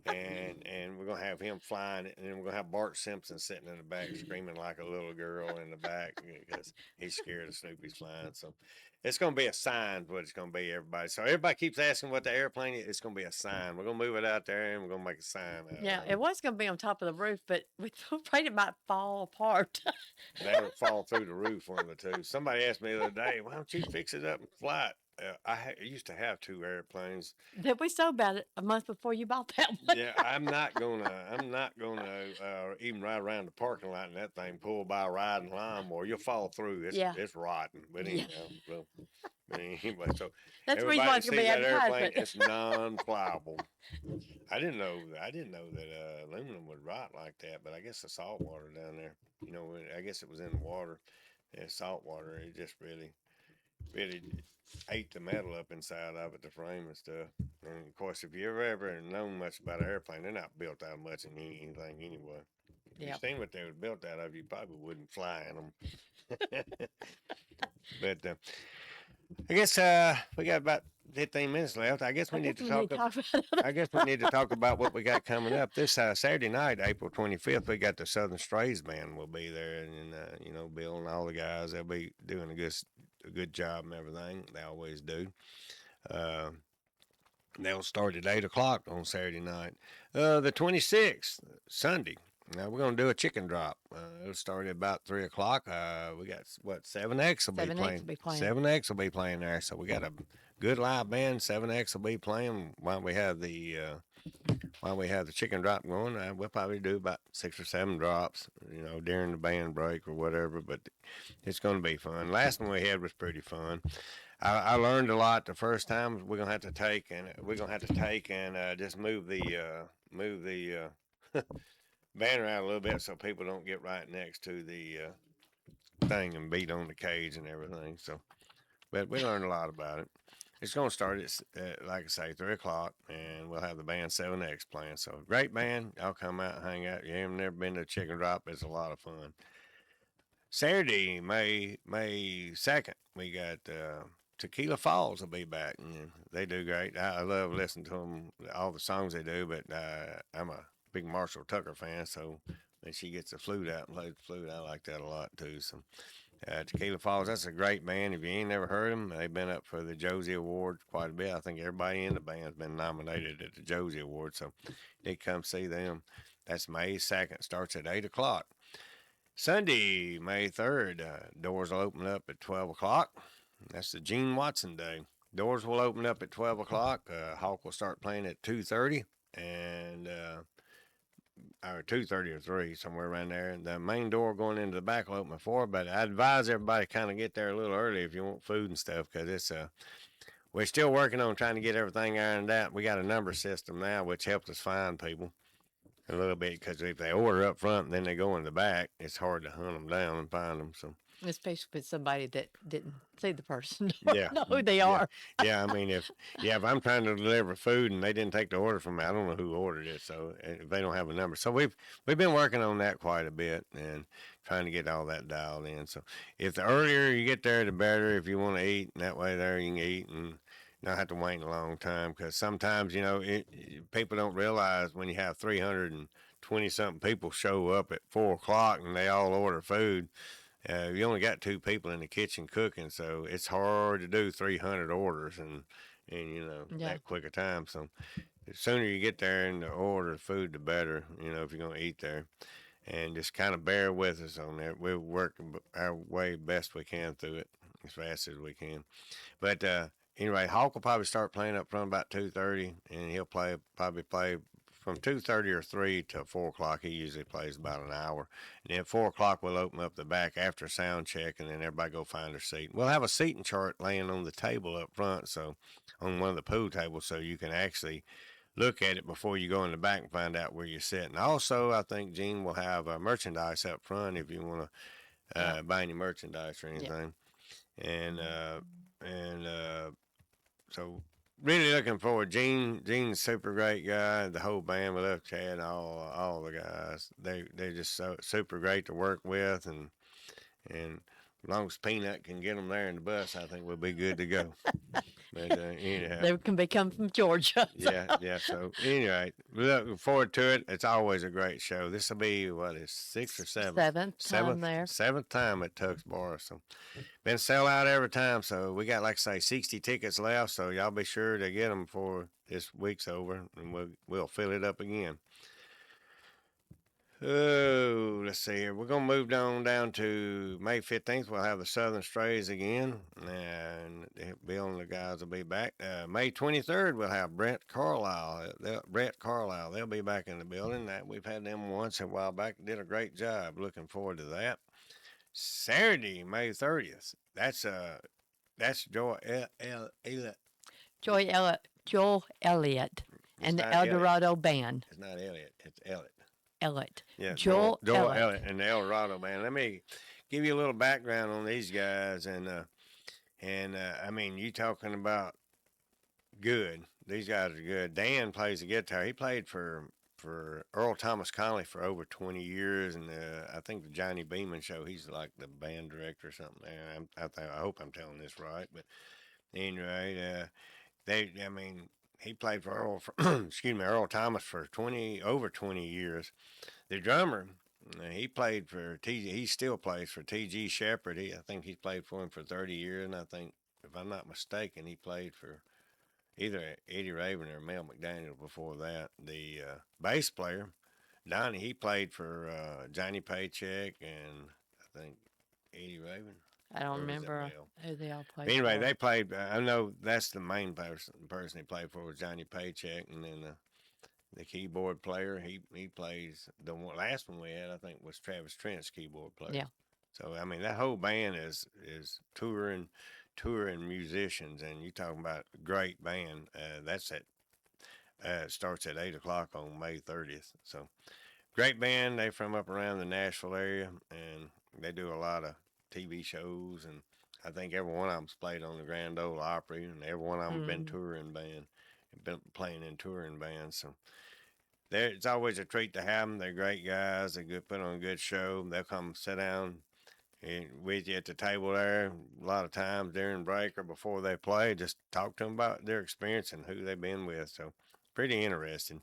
and we're gonna have him flying it, and then we're gonna have Bart Simpson sitting in the back screaming like a little girl in the back because he's scared of Snoopy's flying. So it's gonna be a sign what it's gonna be, everybody. So everybody keeps asking what the airplane is. It's gonna be a sign. We're gonna move it out there and we're gonna make a sign out yeah, of it was going to be on top of the roof, but we afraid it might fall apart. That'll fall through the roof, one of the two. Somebody asked me the other day, "Why don't you fix it up and fly it?" I used to have two airplanes. That we sold about it a month before you bought that one. Yeah, I'm not gonna even ride around the parking lot in that thing pulled by a riding lawnmower. You'll fall through. Yeah, It's rotten. But yeah. anyhow, but anyway, so That's the reason why everybody it's going to sees be that airplane. advertisement. It's non-pliable. I didn't know that aluminum would rot like that. But I guess the salt water down there. I guess it was in the water. Yeah, salt water. It just really ate the metal up inside of it, the frame and stuff. And of course, if you ever known much about an airplane, they're not built out much in anything anyway. If you Yep. seen what they were built out of, you probably wouldn't fly in them. But I guess we got about 15 minutes left. I guess we need to talk. About I guess we need to talk about what we got coming up this Saturday night, April 25th. We got the Southern Strays band will be there, and Bill and all the guys. They'll be doing a good job and everything. They always do. Uh, they'll start at 8 o'clock on Saturday night. The 26th, Sunday. Now we're gonna do a chicken drop. It'll start at about 3 o'clock. We got what 7X will be 7X playing. will be playing. 7X will be playing there. So we got a good live band. 7X will be playing while we have the chicken drop going. We'll probably do about 6 or 7 drops, during the band break or whatever. But it's going to be fun. Last one we had was pretty fun. I learned a lot the first time. We're gonna have to take and just move the band around a little bit so people don't get right next to the thing and beat on the cage and everything. So, but we learned a lot about it. It's going to start at, like I say, 3 o'clock, and we'll have the band 7X playing. So, great band. Y'all come out and hang out. You haven't never been to Chicken Drop. It's a lot of fun. Saturday, May 2nd, we got Tequila Falls will be back, and they do great. I love listening to them, all the songs they do, but I'm a big Marshall Tucker fan, so when she gets the flute out and plays the flute, I like that a lot too. So Tequila Falls, that's a great band. If you ain't never heard them, they've been up for the Josie Awards quite a bit. I think everybody in the band's been nominated at the Josie Awards, so you need to come see them. That's May 2nd, starts at 8 o'clock. Sunday, May 3rd, doors will open up at 12 o'clock. That's the Gene Watson Day. Doors will open up at 12 o'clock. Hawk will start playing at 2:30, and or 2:30 or 3, somewhere around there. And the main door going into the back will open at 4, but I advise everybody kind of get there a little early if you want food and stuff, because we're still working on trying to get everything ironed out. We got a number system now, which helps us find people a little bit, because if they order up front and then they go in the back, it's hard to hunt them down and find them. So, especially with somebody that didn't see the person or yeah, know who they yeah, are. yeah. I mean, if I'm trying to deliver food and they didn't take the order from me, I don't know who ordered it. So if they don't have a number, so we've been working on that quite a bit and trying to get all that dialed in. So if the earlier you get there, the better. If you want to eat, and that way there you can eat and not have to wait a long time, because sometimes people don't realize when you have 320 something people show up at 4 o'clock and they all order food. You only got 2 people in the kitchen cooking, so it's hard to do 300 orders and Yeah. that quick a time. So the sooner you get there and order food, the better. If you're gonna eat there, and just kind of bear with us on that. We're working our way best we can through it as fast as we can. But anyway, Hawk will probably start playing up front about 2:30, and he'll probably play from 2:30 or 3 to 4 o'clock. He usually plays about an hour. And then at 4 o'clock, we'll open up the back after sound check, and then everybody go find their seat. We'll have a seating chart laying on the table up front, so on one of the pool tables, so you can actually look at it before you go in the back and find out where you're sitting. Also, I think Gene will have merchandise up front if you want to buy any merchandise or anything. Yeah. And so really looking forward. Gene's a super great guy. The whole band, we love Chad, all the guys. They're just so super great to work with, and as long as Peanut can get them there in the bus, I think we'll be good to go. But anyhow, They can be coming from Georgia. yeah. So anyway, looking forward to it. It's always a great show. This will be is 6th or 7th? Time there. 7th time at Tuck's Bar. So been sell out every time. So we got, like I say, 60 tickets left. So y'all be sure to get them before this week's over, and we'll fill it up again. Oh, let's see here. We're going to move down to May 15th. We'll have the Southern Strays again, and Bill and the guys will be back. May 23rd, we'll have Brett Carlisle. They'll be back in the building. We've had them once a while back. Did a great job. Looking forward to that. Saturday, May 30th. That's Joy Elliott. Joel Elliott and the El Dorado Band. It's not Elliott. It's Elliott. Yeah, Joel Elliott and the El Dorado Band. Let me give you a little background on these guys, and I mean, you talking about good. These guys are good. Dan plays the guitar. He played for Earl Thomas Conley for over 20 years, and I think the Johnny Beeman show. He's like the band director or something. I hope I'm telling this right, but anyway, he played for Earl Thomas for over 20 years. The drummer, he played for he still plays for T.G. Shepherd. I think he's played for him for 30 years, and I think, if I'm not mistaken, he played for either Eddie Raven or Mel McDaniel before that. The bass player, Donnie, he played for Johnny Paycheck and I think Eddie Raven. I don't Or was it remember Mel? who they all But played anyway, for. they played. I know that's the main person he played for was Johnny Paycheck, and then the keyboard player. He plays the last one we had. I think was Travis Trent's keyboard player. Yeah. So I mean that whole band is touring musicians, and you talking about a great band. That's at starts at 8 o'clock on May 30th. So great band. They from up around the Nashville area, and they do a lot of TV shows. And I think every one of them's played on the Grand Ole Opry, and every one of them been Mm. touring band, been playing in touring bands. So it's always a treat to have them. They're great guys. They put on a good show. They'll come sit down with you at the table there. A lot of times during break or before they play, just talk to them about their experience and who they've been with. So pretty interesting.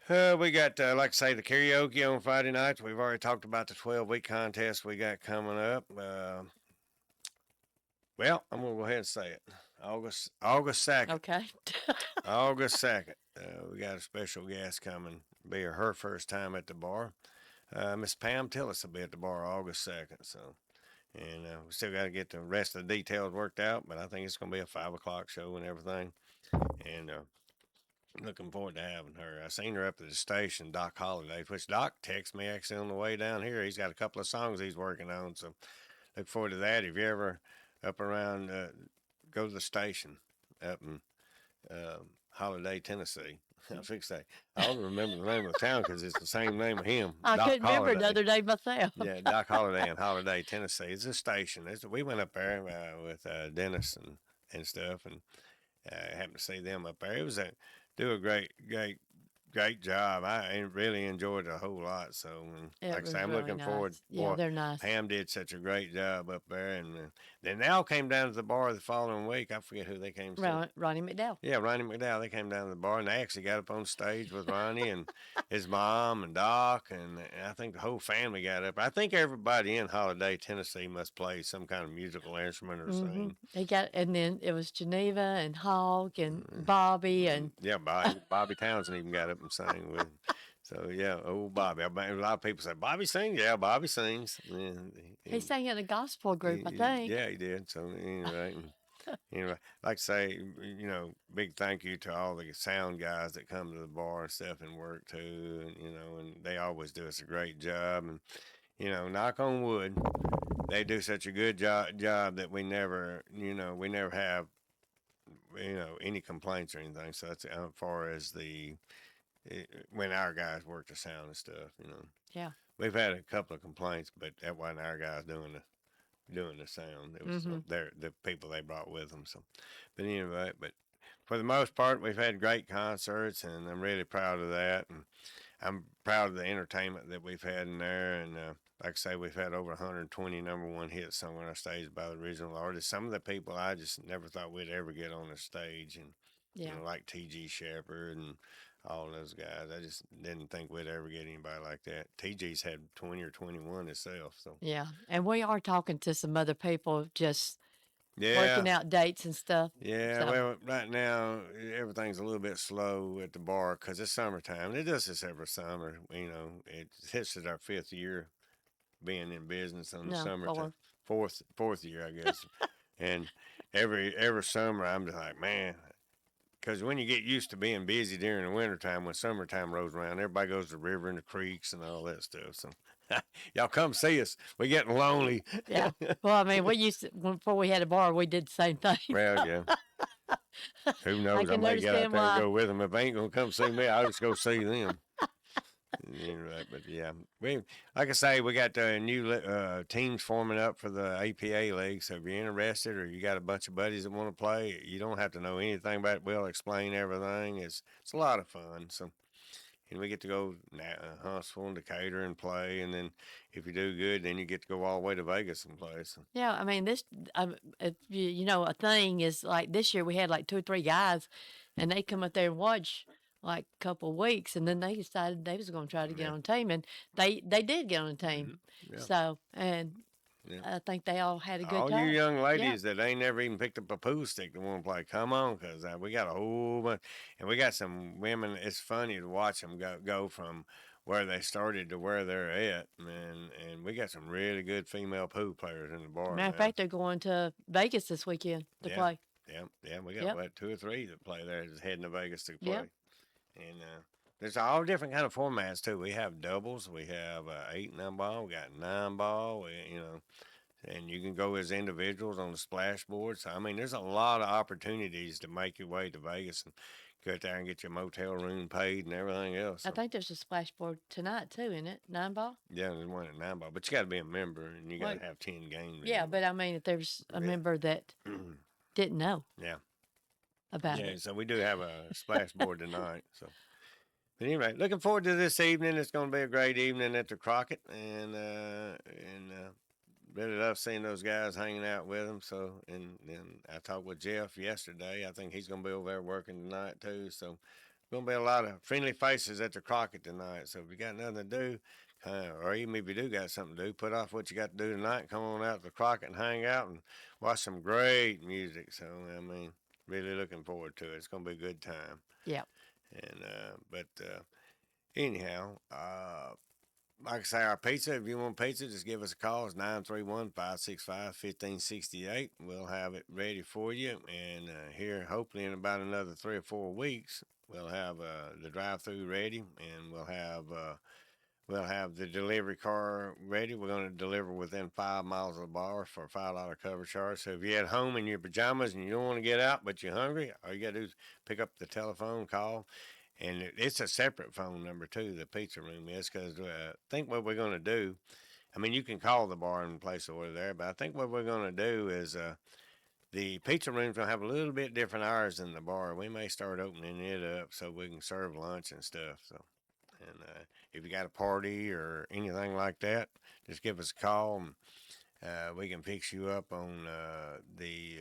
We got, like I say, the karaoke on Friday nights. We've already talked about the 12-week contest we got coming up. Well, I'm gonna go ahead and say it. August 2nd. Okay. August 2nd. We got a special guest coming. Be her first time at the bar. Miss Pam Tillis will be at the bar August 2nd. So, and we still got to get the rest of the details worked out. But I think it's gonna be a 5 o'clock show and everything. And looking forward to having her. I seen her up at the station, Doc Holiday, which Doc texted me actually on the way down here. He's got a couple of songs he's working on, so look forward to that. If you ever up around, go to the station up in Holiday, Tennessee. I fix that. I don't remember the name of the town because it's the same name of him, I Doc couldn't remember the Holiday. other day myself. Yeah, Doc Holiday in Holiday, Tennessee. It's a station. We went up there with Dennis and stuff, and happened to see them up there. It was do a great job. I really enjoyed it a whole lot. So, It like I say, was I'm really looking forward. nice. Yeah, Boy, they're nice. Pam did such a great job up there, and then they all came down to the bar the following week. I forget who they came to see. Ronnie McDowell. Yeah, Ronnie McDowell. They came down to the bar, and they actually got up on stage with Ronnie and his mom and Doc, and I think the whole family got up. I think everybody in Holiday, Tennessee, must play some kind of musical instrument or Mm-hmm. sing. They got, and then it was Geneva and Hawk and Bobby and Yeah, Bobby Townsend even got up and sang with him. So yeah, old Bobby. A lot of people say Bobby sings. Yeah, Bobby sings. Yeah, he sang in a gospel group, I think. yeah, he did. So anyway, anyway, like I say, big thank you to all the sound guys that come to the bar and stuff and work too, and they always do us a great job. And knock on wood, they do such a good job that we never have any complaints or anything. So that's as far as when our guys work the sound and stuff. Yeah. We've had a couple of complaints, but that wasn't our guys doing the sound. It was Mm-hmm. the people they brought with them. So, but anyway, but for the most part, we've had great concerts, and I'm really proud of that. And I'm proud of the entertainment that we've had in there. And like I say, we've had over 120 number one hits on our stage by the original artists. Some of the people I just never thought we'd ever get on the stage, and Yeah. like T.G. Shepherd and all those guys. I just didn't think we'd ever get anybody like that. T.G.'s had 20 or 21 himself. So Yeah. And we are talking to some other people just yeah. working out dates and stuff. Yeah, So, well, right now everything's a little bit slow at the bar because it's summertime. It does this every summer. It hits at our fifth year being in business on the no, summertime. Fourth year, I guess. And every summer, I'm just like, man, because when you get used to being busy during the wintertime, when summertime rolls around, everybody goes to the river and the creeks and all that stuff. So y'all come see us. We're getting lonely. yeah. Well, I mean, we used to, before we had a bar, we did the same thing. Well, yeah. Who knows? I can may get out understand there and why. go with them. If they ain't gonna come see me, I'll just go see them. Right, but yeah, like I say, we got new teams forming up for the APA league. So if you're interested, or you got a bunch of buddies that want to play, you don't have to know anything about it. We'll explain everything. It's a lot of fun. So, and we get to go Huntsville and Decatur and play, and then if you do good, then you get to go all the way to Vegas and play. So. Yeah, I mean, a thing is like this year we had like 2 or 3 guys, and they come up there and watch like a couple of weeks, and then they decided they was going to try to get on a team, and they did get on a team. Yeah. So, and Yeah. I think they all had a good All time. you young Yeah. ladies that ain't never even picked up a pool stick that want to play, come on, because we got a whole bunch, and we got some women. It's funny to watch them go from where they started to where they're at, and we got some really good female pool players in the bar Matter of now. fact, they're going to Vegas this weekend to Yeah, play. yeah. We got Yep. what 2 or 3 that play there, just heading to Vegas to Yep. play, and there's all different kind of formats too. We have doubles, we have 8 and 9 ball, we got 9 ball, and you can go as individuals on the splashboard. So I mean, there's a lot of opportunities to make your way to Vegas and go out there and get your motel room paid and everything else. I So, think there's a splashboard tonight too, isn't it? 9 ball. yeah, there's one at 9 ball, but you got to be a member and you got Well, to have 10 games. yeah, but I mean, if there's a Yeah. member that didn't know Yeah. about Yeah. it. So we do have a splashboard tonight. So, but anyway, looking forward to this evening. It's going to be a great evening at the Crockett, and really love seeing those guys hanging out with them. So, and I talked with Jeff yesterday. I think he's going to be over there working tonight too. So, going to be a lot of friendly faces at the Crockett tonight. So, if you got nothing to do, or even if you do got something to do, put off what you got to do tonight. Come on out to the Crockett and hang out and watch some great music. So, I mean, really looking forward to it. It's going to be a good time. Yeah. And but anyhow, like I say, our pizza, if you want pizza, just give us a call. It's 931-565-1568. We'll have it ready for you. And here, hopefully, in about another 3 or 4 weeks, we'll have the drive-through ready, and we'll have the delivery car ready. We're going to deliver within 5 miles of the bar for a $5 cover charge. So if you're at home in your pajamas and you don't want to get out, but you're hungry, all you got to do is pick up the telephone, call, and it's a separate phone number too. The pizza room is, because I think what we're going to do. I mean, you can call the bar and place the order there, but I think what we're going to do is the pizza room's going to have a little bit different hours than the bar. We may start opening it up so we can serve lunch and stuff. So, and if you got a party or anything like that, just give us a call, and we can fix you up on the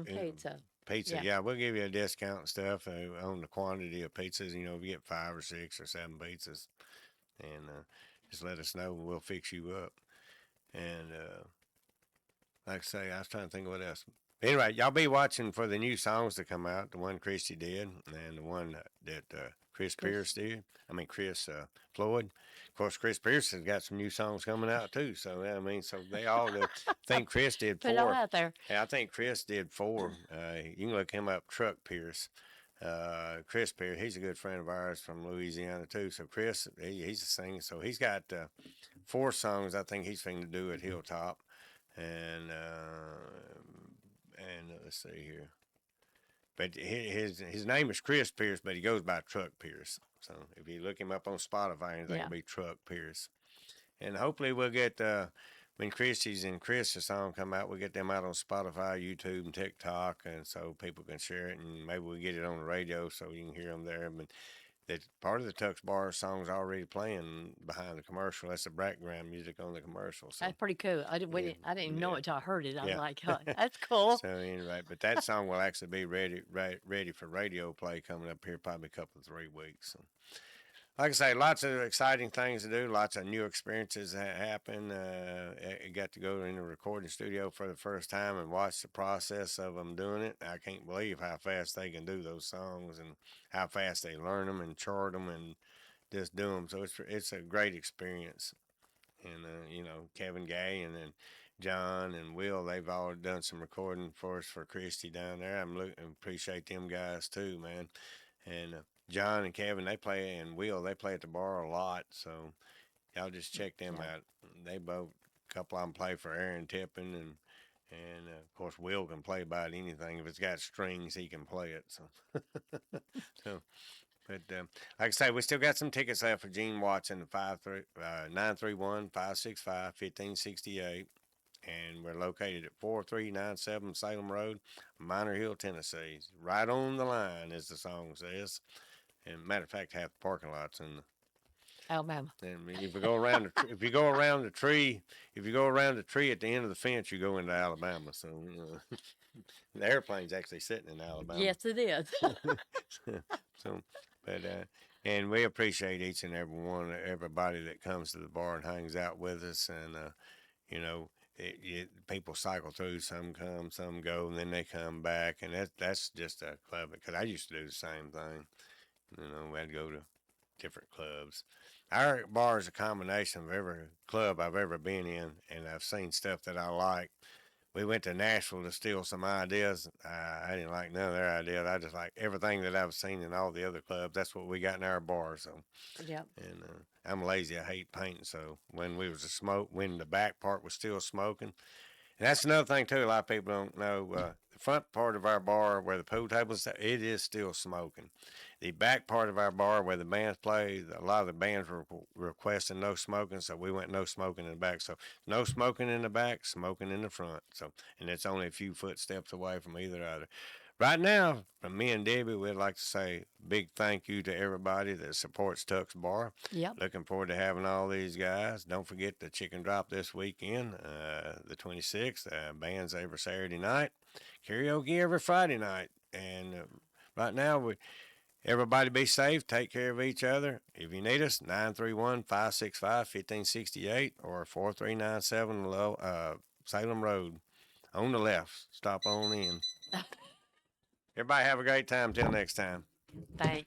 Pizza. pizza. Yeah, we'll give you a discount and stuff on the quantity of pizzas. You know, if you get 5 or 6 or 7 pizzas, and just let us know, and we'll fix you up. And like I say, I was trying to think of what else. Anyway, y'all be watching for the new songs that come out. The one Christy did, and the one that Chris Pierce did. I mean, Chris Floyd. Of course, Chris Pierce has got some new songs coming out too. So I mean, so they all do. I think Chris did Put it all 4. out there. Yeah, I think Chris did 4. You can look him up, Truck Pierce. Chris Pierce, he's a good friend of ours from Louisiana too. So Chris, he's a singer. So he's got 4 songs I think he's finna do at Hilltop, and let's see here. But his name is Chris Pierce, but he goes by Truck Pierce. So if you look him up on Spotify, anything will be Truck Pierce. And hopefully we'll get when Christy's and Chris' song come out, we'll get them out on Spotify, YouTube, and TikTok, and so people can share it, and maybe we'll get it on the radio so you can hear them there. But that part of the Tux Bar song's already playing behind the commercial. That's the background music on the commercial. So that's pretty cool. I didn't even know it till I heard it. I was Yeah. like, oh, that's cool. So anyway, but that song will actually be ready for radio play coming up here probably a couple of 3 weeks. So, like I say, lots of exciting things to do, lots of new experiences happen. I got to go in the recording studio for the first time and watch the process of them doing it. I can't believe how fast they can do those songs and how fast they learn them and chart them and just do them. So it's a great experience. And you know, Kevin Gay and then John and Will, they've all done some recording for us for Christy down there. Appreciate them guys too, man. And John and Kevin, they play, and Will, they play at the bar a lot. So y'all just check them out. They both, a couple of them play for Aaron Tippin, and of course Will can play about anything. If it's got strings, he can play it. So, so but like I say, we still got some tickets left for Gene Watson, 931-565-1568. And we're located at 4397 Salem Road, Minor Hill, Tennessee. Right on the line, as the song says. And matter of fact, half the parking lots in Alabama. And if you go around, if you go around the tree, if you go around the tree at the end of the fence, you go into Alabama. So you know, the airplane's actually sitting in Alabama. Yes, it is. So, but and we appreciate each and every one, everybody that comes to the bar and hangs out with us, and you know. People cycle through. Some come, some go, and then they come back, and that's just a club. Because I used to do the same thing. You know, we had to go to different clubs. Our bar is a combination of every club I've ever been in, and I've seen stuff that I like. We went to Nashville to steal some ideas. I didn't like none of their ideas. I just like everything that I've seen in all the other clubs. That's what we got in our bar. So, Yep. and I'm lazy. I hate painting. So when we was a smoke, when the back part was still smoking, and that's another thing too. A lot of people don't know. The front part of our bar, where the pool tables, it is still smoking. The back part of our bar, where the bands play, a lot of the bands were requesting no smoking, so we went no smoking in the back. So no smoking in the back, smoking in the front. So, and it's only a few footsteps away from either. Right now, from me and Debbie, we'd like to say big thank you to everybody that supports Tuck's Bar. Yep. Looking forward to having all these guys. Don't forget the chicken drop this weekend, the 26th. Bands every Saturday night, karaoke every Friday night. And right now, everybody be safe. Take care of each other. If you need us, 931-565-1568 or 4397 Salem Road on the left. Stop on in. Everybody have a great time. Till next time. Thanks.